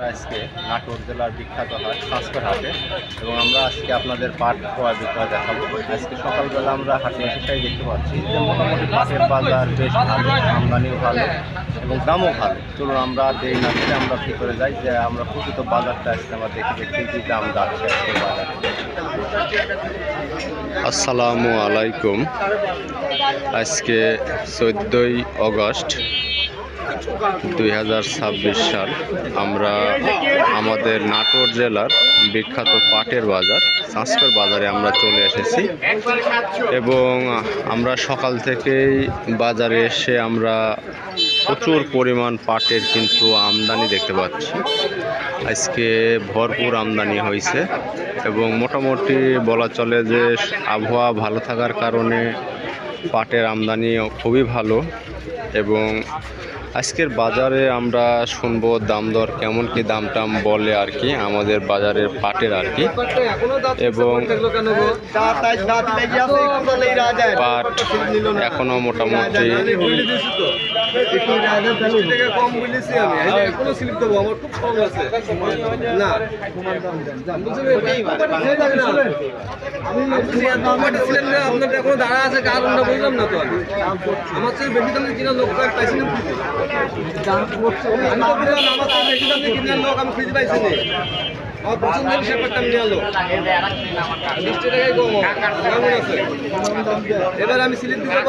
আজকে নাটোর জেলার বিখ্যাত হাট সংস্কার হাটে এবং আমরা আজকে আপনাদের পাট ক্রয় বিক্রয় দেখাবো। আজকে সকালবেলা আমরা হাটে এসেই দেখতে পাচ্ছি যে মোটামুটি পাটের বাজার বেশ ভালো, আমদানিও ভালো এবং দামও ভালো। চলুন আমরা দেরি না করে আমরা ভিতরে যাই, যে আমরা প্রকৃত বাজারটা আজকে আমরা দেখি যে কী কী দাম যাচ্ছে আজকে বাজারে। আসসালামু আলাইকুম। আজকে 14ই আগস্ট 2026 সাল। আমরা আমাদের নাটোর জেলার বিখ্যাত পাটের বাজার সংস্কার বাজারে আমরা চলে এসেছি এবং আমরা সকাল থেকেই বাজারে এসে আমরা প্রচুর পরিমাণ পাটের কিন্তু আমদানি দেখতে পাচ্ছি। আজকে ভরপুর আমদানি হয়েছে এবং মোটামুটি বলা চলে যে আবহাওয়া ভালো থাকার কারণে পাটের আমদানি খুবই ভালো। এবং আজকের বাজারে আমরা শুনবো দাম দর কেমন কি দাম টাম বলে আর কি আমাদের বাজারের পাটের আর কি। এবং পাট এখনো মোটামুটি এবার আমি স্লিপ দিব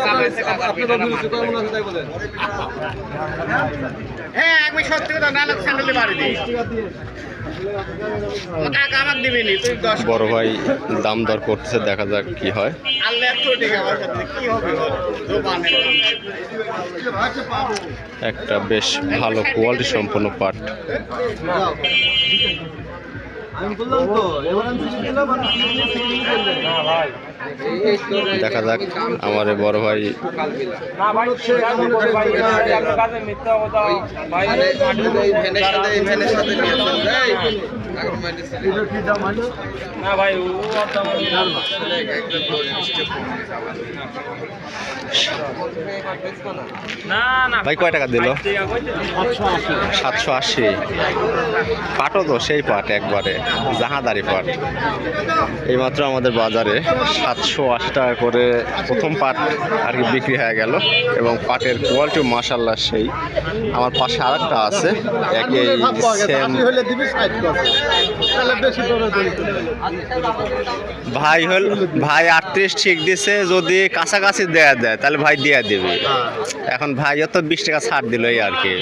হ্যাঁ আমি সত্যি কথা না লোক স্যান্ডেলে বাড়ি দিই বড় ভাই দাম দর করতেছে, দেখা যাক কি হয়। একটা বেশ ভালো কোয়ালিটি সম্পন্ন পাট। দেখা যাক আমার বড় ভাই ভাই কয় টাকা দিল? 780। পাটও তো সেই পাট একবারে জাহাদারি পাট। এইমাত্র আমাদের বাজারে 780 টাকা করে প্রথম পাট আর কি বিক্রি হয়ে গেল এবং পাটের কোয়ালিটি মাশাআল্লাহ সেই। আমার পাশে আরেকটা আছে একই সেম। ভাই ভাই 38 ঠিক দিছে, যদি কাছাকাছি দেয়া দেয় তাহলে ভাই দিয়ে দেবে। এখন ভাইও তো 20 টাকা ছাড় দিল এই আর কি।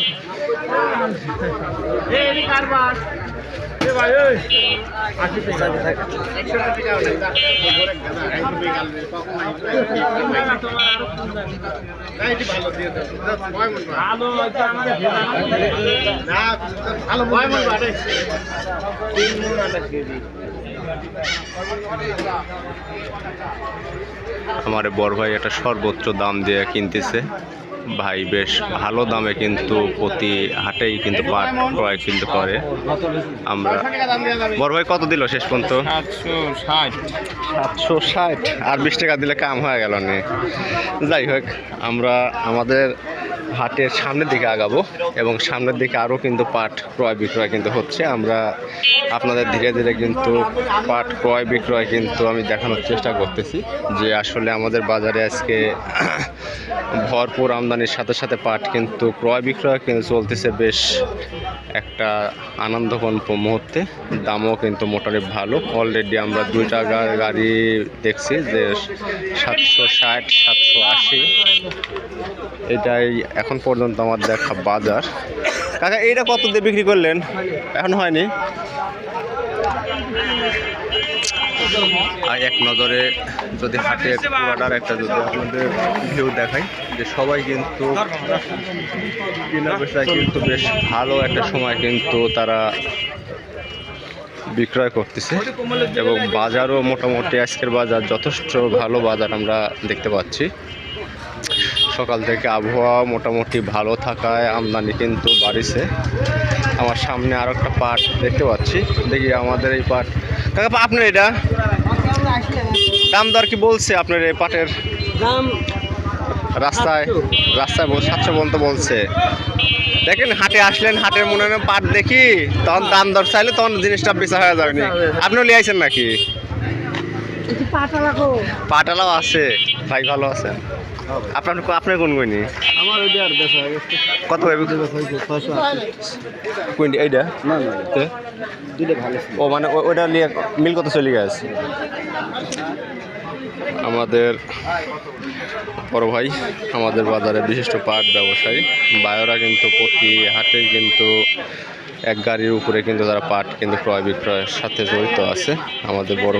আমার বড় ভাই একটা সর্বোচ্চ দাম দিয়ে কিনতেছে। ভাই বেশ ভালো দামে কিন্তু প্রতি হাটেই কিন্তু পাট ক্রয় কিন্তু করে। আমরা বড় ভাই কত দিল শেষ পর্যন্ত? 760। আর 20 টাকা দিলে কাম হয়ে গেল না। যাই হোক, আমরা আমাদের হাটের সামনের দিকে আগাবো এবং সামনের দিকে আরও কিন্তু পাট ক্রয় বিক্রয় কিন্তু হচ্ছে। আমরা আপনাদের ধীরে ধীরে কিন্তু পাট ক্রয় বিক্রয় কিন্তু আমি দেখানোর চেষ্টা করতেছি যে আসলে আমাদের বাজারে আজকে ভরপুর আমদানির সাথে সাথে পাট কিন্তু ক্রয় বিক্রয় কিন্তু চলতেছে বেশ একটা আনন্দঘন মুহূর্তে। দামও কিন্তু মোটামুটি ভালো। অলরেডি আমরা 2টা গাড়ি দেখছি যে 760 780। এটাই এখন পর্যন্ত আমার দেখা বাজার। কাকা এইটা কত দিয়ে বিক্রি করলেন? এখন হয়নি। আর এক নজরে যদি হাটের পুরাটার একটা যদি আপনাদের ভিউ দেখাই, যে সবাই কিন্তু কেনা বেচায় কিন্তু বেশ ভালো একটা সময় কিন্তু তারা বিক্রয় করতেছে এবং বাজারও মোটামুটি আজকের বাজার যথেষ্ট ভালো বাজার আমরা দেখতে পাচ্ছি। সকাল থেকে আবহাওয়া মোটামুটি ভালো থাকায় আমদানি কিন্তু বাড়িছে। আমার সামনে আরো একটা পাট দেখতে পাচ্ছি, দেখি আমাদের এই পাট। কাকা আপনার এটা দাম দর কি বলছে? আপনার এই পাটের দাম রাস্তায় 700 পর্যন্ত বলছে। দেখেন হাটে আসলেন, হাটের মনে হয় পাট দেখি তখন দাম দর চাইলে তখন জিনিসটা বেচা হয়ে যাবে না। আপনিও নিয়ে আইছেন নাকি? পাটালাও আছে ভাই, ভালো আছে। আপনার আপনার কোন কইনি আমার ওই আর বেশ হয়ে গেছে। কত ভাই কোনটি এইটা? না না, তে? দুটো ভালো ছিল। ও মানে ওইটা নিয়ে মিল কত চলে গেছে। আমাদের বড় ভাই আমাদের বাজারে বিশিষ্ট পাট ব্যবসায়ী বায়রা কিন্তু প্রতি হাটে কিন্তু এক গাড়ির উপরে কিন্তু তারা পাট কিন্তু ক্রয় বিক্রয়ের সাথে জড়িত আছে। আমাদের বড়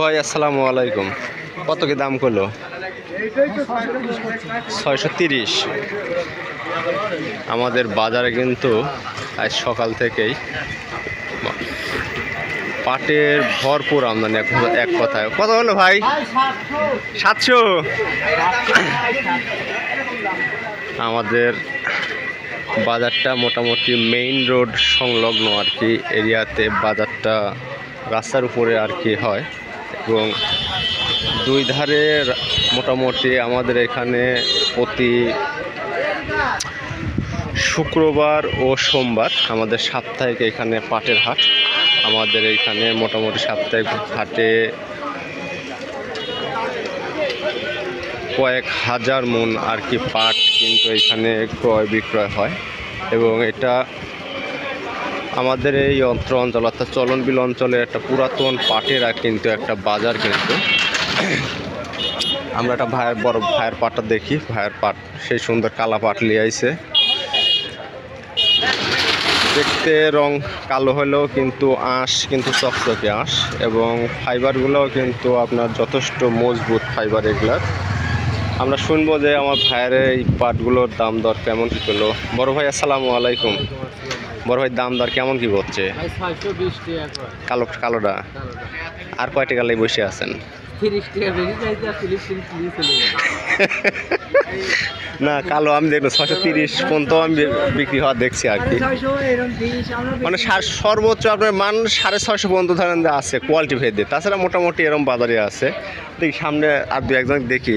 ভাই আসসালামু আলাইকুম। কত কি দাম করলো? 630। আমাদের বাজারে কিন্তু আজ সকাল থেকেই পাটের ভরপুর আমদানি। এক কথায় কত হলো ভাই? 700। আমাদের বাজারটা মোটামুটি মেইন রোড সংলগ্ন আর কি এরিয়াতে বাজারটা, রাস্তার উপরে আর কি হয় এবং দুই ধারে মোটামুটি আমাদের এখানে প্রতি শুক্রবার ও সোমবার আমাদের সাপ্তাহিক এখানে পাটের হাট। আমাদের এইখানে মোটামুটি সাপ্তাহিক হাটে কয়েক হাজার মন আর কি পাট কিন্তু এখানে ক্রয় বিক্রয় হয় এবং এটা আমাদের এই অঞ্চল অর্থাৎ চলনবিল অঞ্চলের একটা পুরাতন পাটের কিন্তু একটা বাজার। কিন্তু আমরা একটা বড় ভাইয়ের পাটটা দেখি। ভাইয়ের পাট সেই সুন্দর কালা পাট নিয়ে আইছে, দেখতে রং কালো হলেও কিন্তু আঁশ কিন্তু চকচকে আঁশ এবং ফাইবারগুলোও কিন্তু আপনার যথেষ্ট মজবুত ফাইবার এগুলার। আমরা শুনবো যে আমার ভাইয়ের এই পাটগুলোর দাম দর কেমন কী করলো। বড় ভাই আসসালামু আলাইকুম। বড় ভাই দাম দর কেমন কি হচ্ছে? কালোটা আর কয়টা গালে বসে আছেন? না কালো আমি দেখলো 630 পর্যন্ত আমি বিক্রি হওয়া দেখছি আর কি। মানে সর্বোচ্চ আপনার মান 650 পর্যন্ত ধরেন আছে কোয়ালিটি ভেদে। তাছাড়া মোটামুটি এরকম বাজারে আছে। দেখি সামনে আর দু একজন দেখি।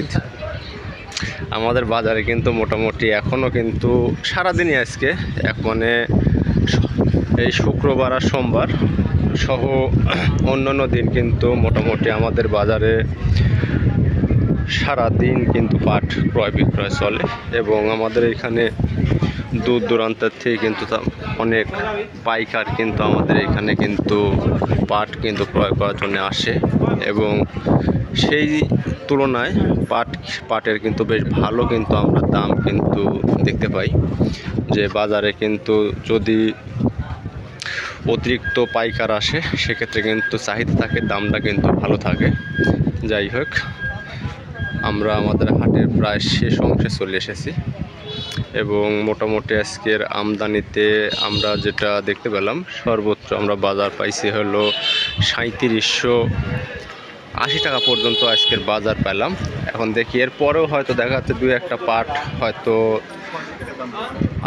আমাদের বাজারে কিন্তু মোটামুটি এখনও কিন্তু সারাদিনই আজকে মানে এই শুক্রবার আর সোমবার সহ অন্যান্য দিন কিন্তু মোটামুটি আমাদের বাজারে সারাদিন কিন্তু পাট ক্রয় বিক্রয় চলে এবং আমাদের এখানে দূর দূরান্তের থেকে কিন্তু অনেক পাইকার কিন্তু আমাদের এখানে কিন্তু পাট কিন্তু ক্রয় করার জন্য আসে এবং সেই তুলনায় পাটের কিন্তু বেশ ভালো কিন্তু আমরা দাম কিন্তু দেখতে পাই যে বাজারে কিন্তু যদি অতিরিক্ত পাইকার আসে সেক্ষেত্রে কিন্তু চাহিদা থাকে, দামটা কিন্তু ভালো থাকে। যাই হোক আমরা আমাদের হাটের প্রায় শেষ অংশে চলে এসেছি এবং মোটামুটি আজকের আমদানিতে আমরা যেটা দেখতে পেলাম সর্বোচ্চ আমরা বাজার পাইছি হলো 3780 টাকা পর্যন্ত আজকের বাজার পেলাম। এখন দেখি এরপরেও হয়তো দেখা যাচ্ছে দুই একটা পাট হয়তো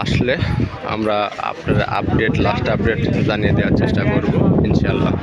আসলে আমরা আপনার লাস্ট আপডেট জানিয়ে দেওয়ার চেষ্টা করব ইনশাআল্লাহ।